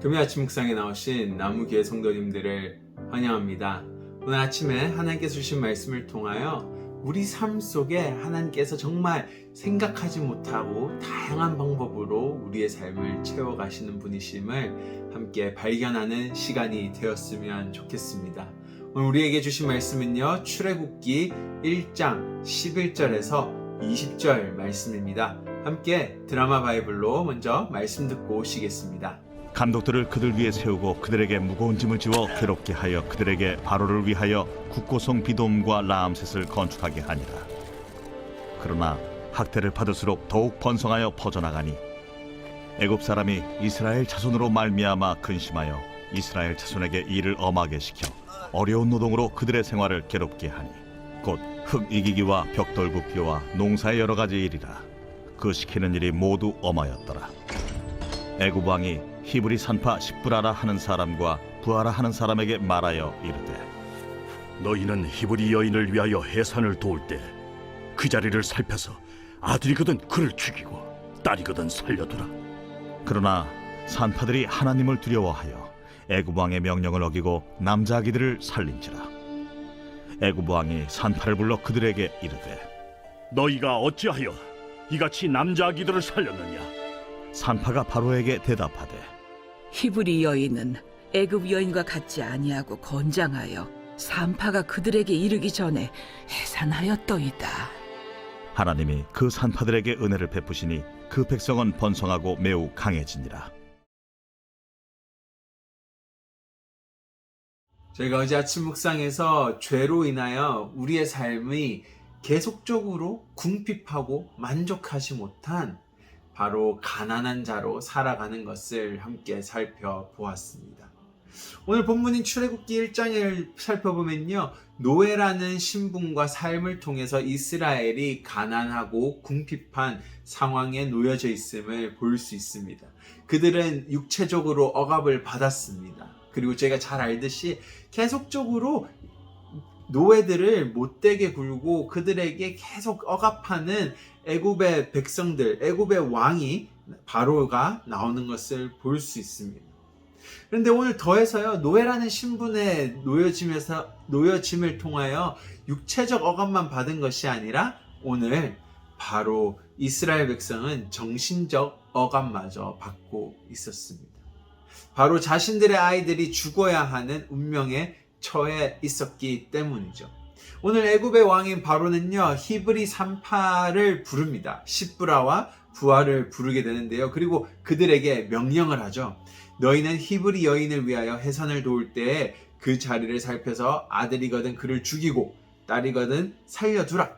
금요 아침 묵상에 나오신 나무교회 성도님들을 환영합니다. 오늘 아침에 하나님께서 주신 말씀을 통하여 우리 삶 속에 하나님께서 정말 생각하지 못하고 다양한 방법으로 우리의 삶을 채워가시는 분이심을 함께 발견하는 시간이 되었으면 좋겠습니다. 오늘 우리에게 주신 말씀은요, 출애굽기 1장 11절에서 20절 말씀입니다. 함께 드라마 바이블로 먼저 말씀 듣고 오시겠습니다. 감독들을 그들 위에 세우고 그들에게 무거운 짐을 지워 괴롭게 하여 그들에게 바로를 위하여 국고성 비돔과 라암셋을 건축하게 하니라. 그러나 학대를 받을수록 더욱 번성하여 퍼져나가니 애굽 사람이 이스라엘 자손으로 말미암아 근심하여 이스라엘 자손에게 일을 엄하게 시켜 어려운 노동으로 그들의 생활을 괴롭게 하니 곧 흙 이기기와 벽돌 굽기와 농사의 여러 가지 일이라. 그 시키는 일이 모두 엄하였더라. 애굽 왕이 히브리 산파 십브라라 하는 사람과 부하라 하는 사람에게 말하여 이르되, 너희는 히브리 여인을 위하여 해산을 도울 때 그 자리를 살펴서 아들이거든 그를 죽이고 딸이거든 살려두라. 그러나 산파들이 하나님을 두려워하여 애굽 왕의 명령을 어기고 남자 아기들을 살린지라. 애굽 왕이 산파를 불러 그들에게 이르되, 너희가 어찌하여 이같이 남자 아기들을 살렸느냐? 산파가 바로에게 대답하되, 히브리 여인은 애굽 여인과 같지 아니하고 건장하여 산파가 그들에게 이르기 전에 해산하였더이다. 하나님이 그 산파들에게 은혜를 베푸시니 그 백성은 번성하고 매우 강해지니라. 저희가 어제 아침 묵상에서 죄로 인하여 우리의 삶이 계속적으로 궁핍하고 만족하지 못한 바로 가난한 자로 살아가는 것을 함께 살펴보았습니다. 오늘 본문인 출애굽기 1장을 살펴보면요, 노예라는 신분과 삶을 통해서 이스라엘이 가난하고 궁핍한 상황에 놓여져 있음을 볼 수 있습니다. 그들은 육체적으로 억압을 받았습니다. 그리고 저희가 잘 알듯이 계속적으로 노예들을 못되게 굴고 그들에게 계속 억압하는 애굽의 백성들, 애굽의 왕이 바로가 나오는 것을 볼 수 있습니다. 그런데 오늘 더해서요, 노예라는 신분에 놓여짐을 통하여 육체적 억압만 받은 것이 아니라 오늘 바로 이스라엘 백성은 정신적 억압마저 받고 있었습니다. 바로 자신들의 아이들이 죽어야 하는 운명에 처해 있었기 때문이죠. 오늘 애굽의 왕인 바로는요, 히브리 산파를 부릅니다. 십브라와 부하를 부르게 되는데요. 그리고 그들에게 명령을 하죠. 너희는 히브리 여인을 위하여 해산을 도울 때에 그 자리를 살펴서 아들이거든 그를 죽이고 딸이거든 살려두라.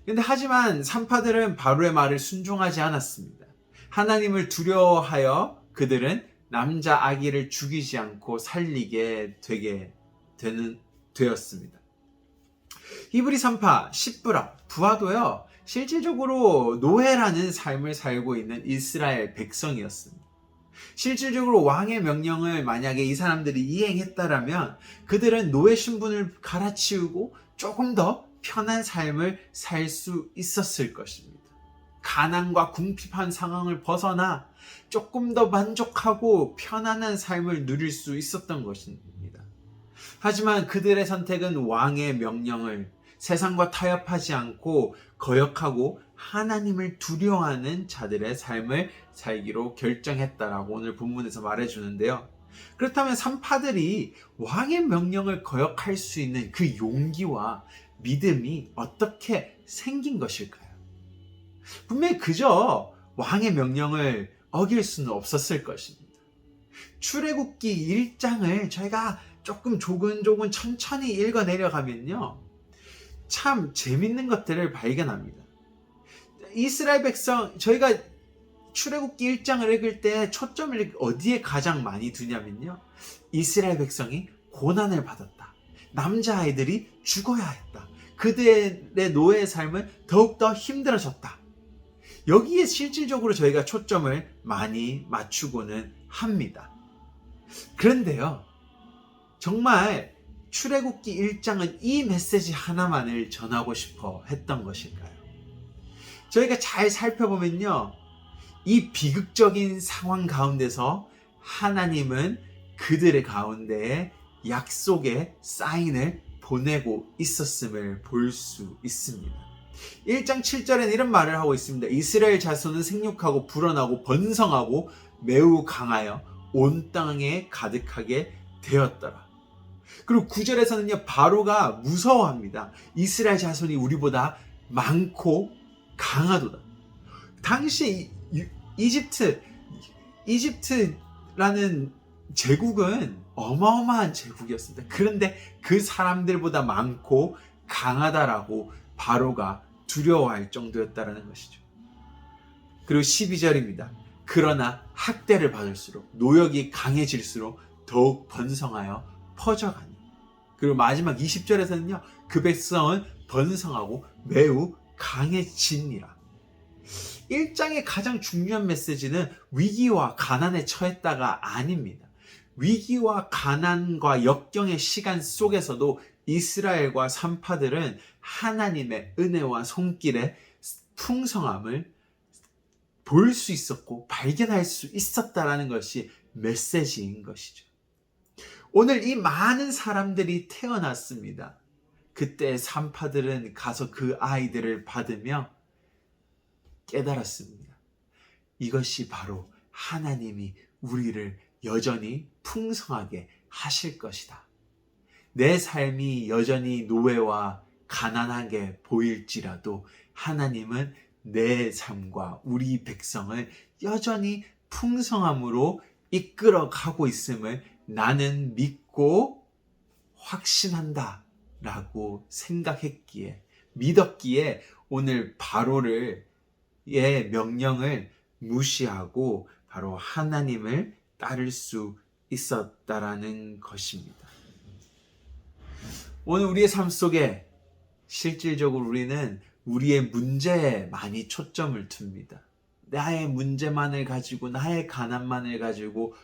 근데 하지만 산파들은 바로의 말을 순종하지 않았습니다. 하나님을 두려워하여 그들은 남자 아기를 죽이지 않고 살리게 되었습니다. 히브리 산파, 십브라, 부하도요, 실질적으로 노예라는 삶을 살고 있는 이스라엘 백성이었습니다. 실질적으로 왕의 명령을 만약에 이 사람들이 이행했다라면 그들은 노예 신분을 갈아치우고 조금 더 편한 삶을 살 수 있었을 것입니다. 가난과 궁핍한 상황을 벗어나 조금 더 만족하고 편안한 삶을 누릴 수 있었던 것입니다. 하지만 그들의 선택은 왕의 명령을 세상과 타협하지 않고 거역하고 하나님을 두려워하는 자들의 삶을 살기로 결정했다라고 오늘 본문에서 말해주는데요. 그렇다면 산파들이 왕의 명령을 거역할 수 있는 그 용기와 믿음이 어떻게 생긴 것일까요? 분명히 그저 왕의 명령을 어길 수는 없었을 것입니다. 출애굽기 1장을 저희가 조금 조근조근 천천히 읽어 내려가면요, 참 재밌는 것들을 발견합니다. 이스라엘 백성, 저희가 출애굽기 1장을 읽을 때 초점을 어디에 가장 많이 두냐면요, 이스라엘 백성이 고난을 받았다, 남자아이들이 죽어야 했다, 그들의 노예의 삶은 더욱더 힘들어졌다, 여기에 실질적으로 저희가 초점을 많이 맞추고는 합니다. 그런데요, 정말 출애굽기 1장은 이 메시지 하나만을 전하고 싶어 했던 것일까요? 저희가 잘 살펴보면요, 이 비극적인 상황 가운데서 하나님은 그들의 가운데에 약속의 사인을 보내고 있었음을 볼 수 있습니다. 1장 7절에는 이런 말을 하고 있습니다. 이스라엘 자손은 생육하고 불어나고 번성하고 매우 강하여 온 땅에 가득하게 되었더라. 그리고 9절에서는요, 바로가 무서워합니다. 이스라엘 자손이 우리보다 많고 강하도다. 당시 이집트라는 제국은 어마어마한 제국이었습니다. 그런데 그 사람들보다 많고 강하다라고 바로가 두려워할 정도였다라는 것이죠. 그리고 12절입니다. 그러나 학대를 받을수록 노역이 강해질수록 더욱 번성하여 퍼져가니. 그리고 마지막 20절에서는요. 그 백성은 번성하고 매우 강해지니라. 1장의 가장 중요한 메시지는 위기와 가난에 처했다가 아닙니다. 위기와 가난과 역경의 시간 속에서도 이스라엘과 산파들은 하나님의 은혜와 손길의 풍성함을 볼 수 있었고 발견할 수 있었다라는 것이 메시지인 것이죠. 오늘 이 많은 사람들이 태어났습니다. 그때 산파들은 가서 그 아이들을 받으며 깨달았습니다. 이것이 바로 하나님이 우리를 여전히 풍성하게 하실 것이다. 내 삶이 여전히 노예와 가난하게 보일지라도 하나님은 내 삶과 우리 백성을 여전히 풍성함으로 이끌어 가고 있음을 나는 믿고 확신한다 라고 생각했기에, 믿었기에 오늘 바로의 명령을 무시하고 바로 하나님을 따를 수 있었다라는 것입니다. 오늘 우리의 삶 속에 실질적으로 우리는 우리의 문제에 많이 초점을 둡니다. 나의 문제만을 가지고, 나의 가난만을 가지고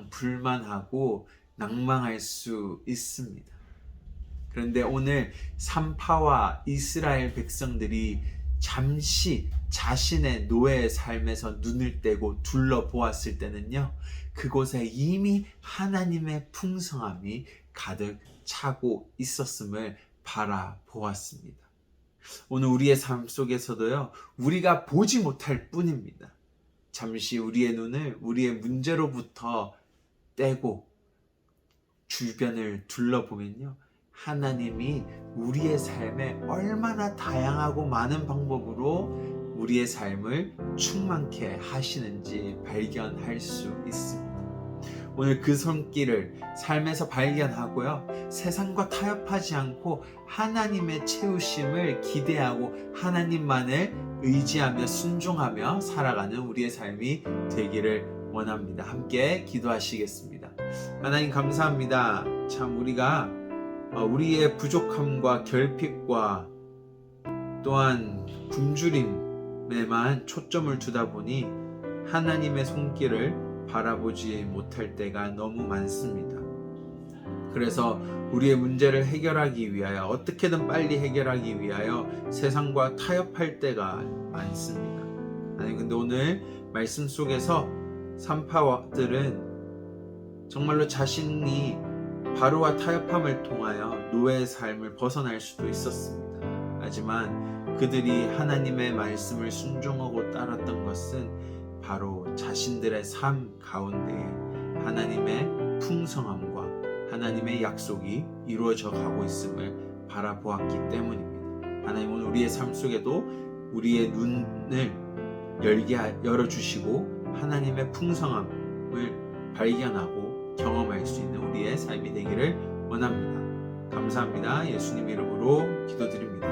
불만하고 낭망할 수 있습니다. 그런데 오늘 산파와 이스라엘 백성들이 잠시 자신의 노예의 삶에서 눈을 떼고 둘러보았을 때는요, 그곳에 이미 하나님의 풍성함이 가득 차고 있었음을 바라보았습니다. 오늘 우리의 삶 속에서도요, 우리가 보지 못할 뿐입니다. 잠시 우리의 눈을 우리의 문제로부터 떼고 주변을 둘러보면요, 하나님이 우리의 삶에 얼마나 다양하고 많은 방법으로 우리의 삶을 충만케 하시는지 발견할 수 있습니다. 오늘 그 손길을 삶에서 발견하고요, 세상과 타협하지 않고 하나님의 채우심을 기대하고 하나님만을 의지하며 순종하며 살아가는 우리의 삶이 되기를 원합니다. 함께 기도하시겠습니다. 하나님 감사합니다. 참 우리가 우리의 부족함과 결핍과 또한 굶주림에만 초점을 두다 보니 하나님의 손길을 바라보지 못할 때가 너무 많습니다. 그래서 우리의 문제를 해결하기 위하여, 어떻게든 빨리 해결하기 위하여 세상과 타협할 때가 많습니다. 아니 근데 오늘 말씀 속에서 산파들은 정말로 자신이 바로와 타협함을 통하여 노예의 삶을 벗어날 수도 있었습니다. 하지만 그들이 하나님의 말씀을 순종하고 따랐던 것은 바로 자신들의 삶 가운데에 하나님의 풍성함과 하나님의 약속이 이루어져 가고 있음을 바라보았기 때문입니다. 하나님 오늘 우리의 삶 속에도 우리의 눈을 열어주시고 하나님의 풍성함을 발견하고 경험할 수 있는 우리의 삶이 되기를 원합니다. 감사합니다. 예수님 이름으로 기도드립니다.